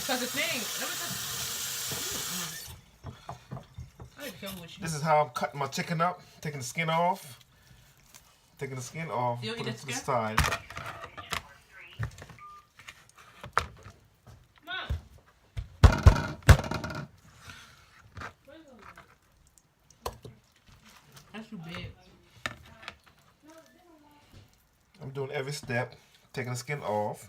Cause the thing, I need to careful with you. This is how I'm cutting my chicken up. Taking the skin off. Taking the skin off. You Put it to the skin? side. That's too big. I'm doing every step. Taking the skin off.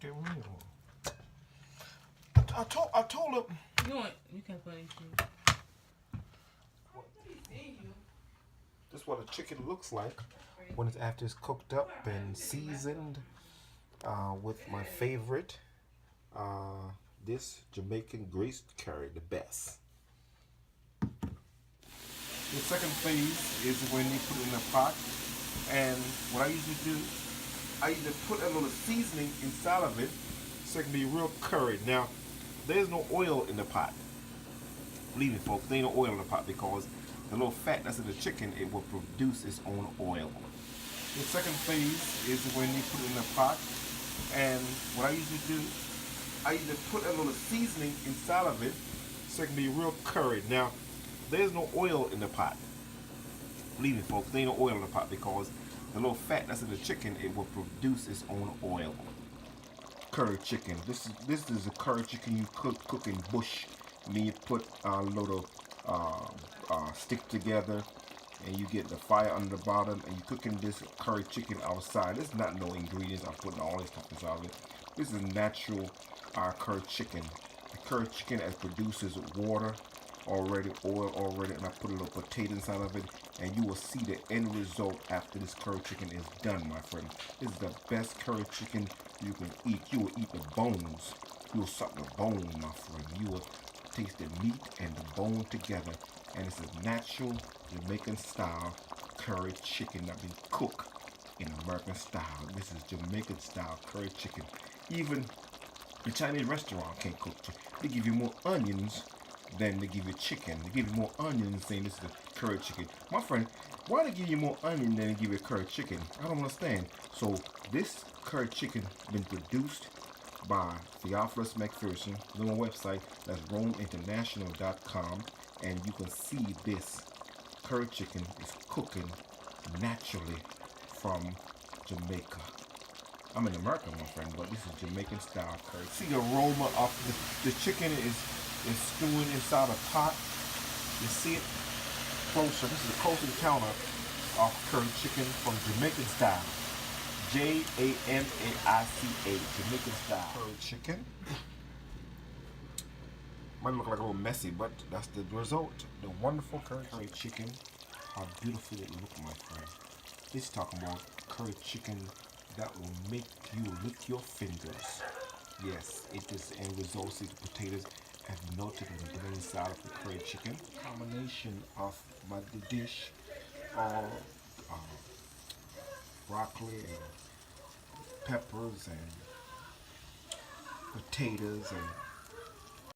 Okay, well, I told him. You can't put anything. This is what a chicken looks like when it's after it's cooked up and seasoned with my favorite, this Jamaican greased curry, the best. The second phase is when you put it in a pot, and what I usually do, I either put a little seasoning inside of it so it can be real curry. Now, there's no oil in the pot. Believe me, folks, there ain't no oil in the pot because the little fat that's in the chicken, it will produce its own oil. The second phase is when you put it in a pot, and what I usually do, I either put a little seasoning inside of it so it can be real curry. Now, there's no oil in the pot. Believe me, folks, there ain't no oil in the pot because the little fat that's in the chicken, it will produce its own oil. Curry chicken. This is a curry chicken you cook in bush. I mean, you put a little stick together, and you get the fire under the bottom, and you're cooking this curry chicken outside. There's not no ingredients. I'm putting all this stuff inside of it. This is natural curry chicken. The curry chicken that produces water already, oil already, and I put a little potato inside of it, and you will see the end result after this curry chicken is done, my friend. This is the best curry chicken you can eat. You will eat the bones. You will suck the bone, my friend. You will taste the meat and the bone together, and it's a natural Jamaican style curry chicken that been cooked in American style. This is Jamaican style curry chicken. Even the Chinese restaurant can't cook chicken. They give you more onions than they give you chicken. They give you more onions saying this is a curry chicken. My friend, why they give you more onion than they give you a curry chicken? I don't understand. So this curry chicken been produced by Theophilus McPherson. On my website, that's RomeInternational.com, and you can see this curry chicken is cooking naturally from Jamaica. I'm in America, my friend, but this is Jamaican style curry. See the aroma of the chicken is stewing inside a pot. You see it closer. This is a close encounter of curry chicken from Jamaican style. Jamaica, Jamaican style curry chicken. Might look like a little messy, but that's the result. The wonderful curry chicken. How beautiful it look, my friend. This is talking about curry chicken that will make you lick your fingers. Yes, it is end result. See, the potatoes have melted and been inside of the curry chicken. Combination of my dish of broccoli and peppers and potatoes and